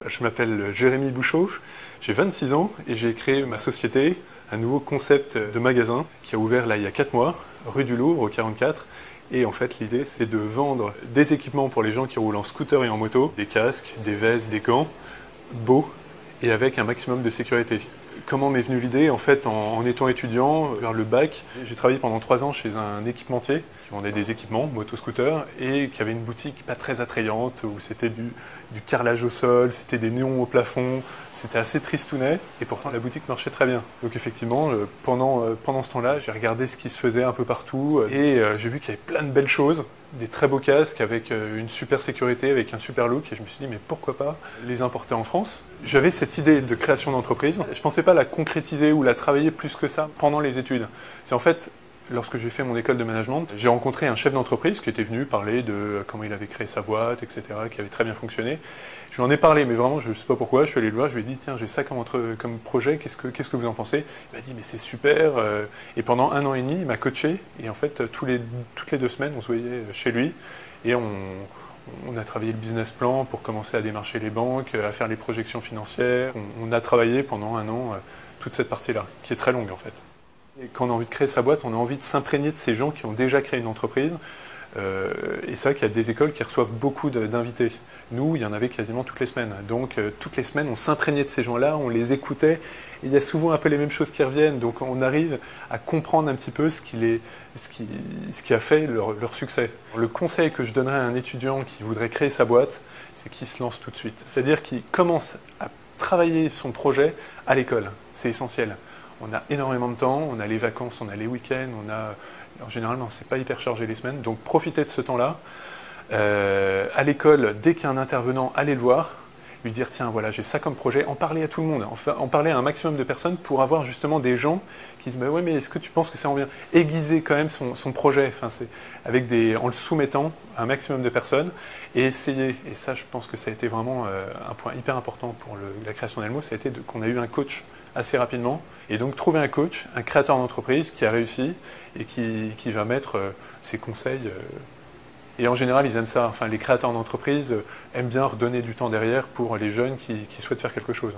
Je m'appelle Jérémy Bouchot, j'ai 26 ans et j'ai créé ma société, un nouveau concept de magasin qui a ouvert là il y a 4 mois, rue du Louvre au 44. Et en fait l'idée c'est de vendre des équipements pour les gens qui roulent en scooter et en moto, des casques, des vestes, des gants, beaux et avec un maximum de sécurité. Comment m'est venue l'idée? En fait, en étant étudiant, vers le bac, j'ai travaillé pendant 3 ans chez un équipementier qui vendait des équipements, moto-scooter, et qui avait une boutique pas très attrayante, où c'était du carrelage au sol, c'était des néons au plafond, c'était assez tristounet, et pourtant la boutique marchait très bien. Donc effectivement, pendant ce temps-là, j'ai regardé ce qui se faisait un peu partout, et j'ai vu qu'il y avait plein de belles choses, des très beaux casques avec une super sécurité, avec un super look, et je me suis dit mais pourquoi pas les importer en France. J'avais cette idée de création d'entreprise, je pensais pas la concrétiser ou la travailler plus que ça pendant les études. C'est en fait, lorsque j'ai fait mon école de management, j'ai rencontré un chef d'entreprise qui était venu parler de comment il avait créé sa boîte, etc., qui avait très bien fonctionné. Je lui en ai parlé, mais vraiment, je ne sais pas pourquoi, je suis allé le voir, je lui ai dit, tiens, j'ai ça comme projet, qu'est-ce que vous en pensez? Il m'a dit, mais c'est super. Et pendant 1 an et demi, il m'a coaché, et en fait, toutes les 2 semaines, on se voyait chez lui, et on a travaillé le business plan pour commencer à démarcher les banques, à faire les projections financières. On a travaillé pendant 1 an toute cette partie-là, qui est très longue en fait. Et quand on a envie de créer sa boîte, on a envie de s'imprégner de ces gens qui ont déjà créé une entreprise. Et c'est vrai qu'il y a des écoles qui reçoivent beaucoup d'invités. Nous, il y en avait quasiment toutes les semaines. Donc, toutes les semaines, on s'imprégnait de ces gens-là, on les écoutait. Et il y a souvent un peu les mêmes choses qui reviennent. Donc, on arrive à comprendre un petit peu ce qui a fait leur succès. Le conseil que je donnerais à un étudiant qui voudrait créer sa boîte, c'est qu'il se lance tout de suite. C'est-à-dire qu'il commence à travailler son projet à l'école. C'est essentiel. On a énormément de temps, on a les vacances, on a les week-ends, alors, généralement, c'est pas hyper chargé les semaines, donc profitez de ce temps-là. À l'école, dès qu'il y a un intervenant, allez le voir, lui dire tiens, voilà, j'ai ça comme projet, en parler à tout le monde, en parler à un maximum de personnes pour avoir justement des gens qui disent ouais, mais est-ce que tu penses que c'est en bien? Aiguiser quand même son projet, en le soumettant à un maximum de personnes et essayer. Et ça, je pense que ça a été vraiment un point hyper important pour la création d'Elmo, ça a été qu'on a eu un coach assez rapidement. Et donc trouver un coach, un créateur d'entreprise qui a réussi et qui va mettre ses conseils. Et en général, ils aiment ça. Enfin, les créateurs d'entreprise aiment bien redonner du temps derrière pour les jeunes qui souhaitent faire quelque chose.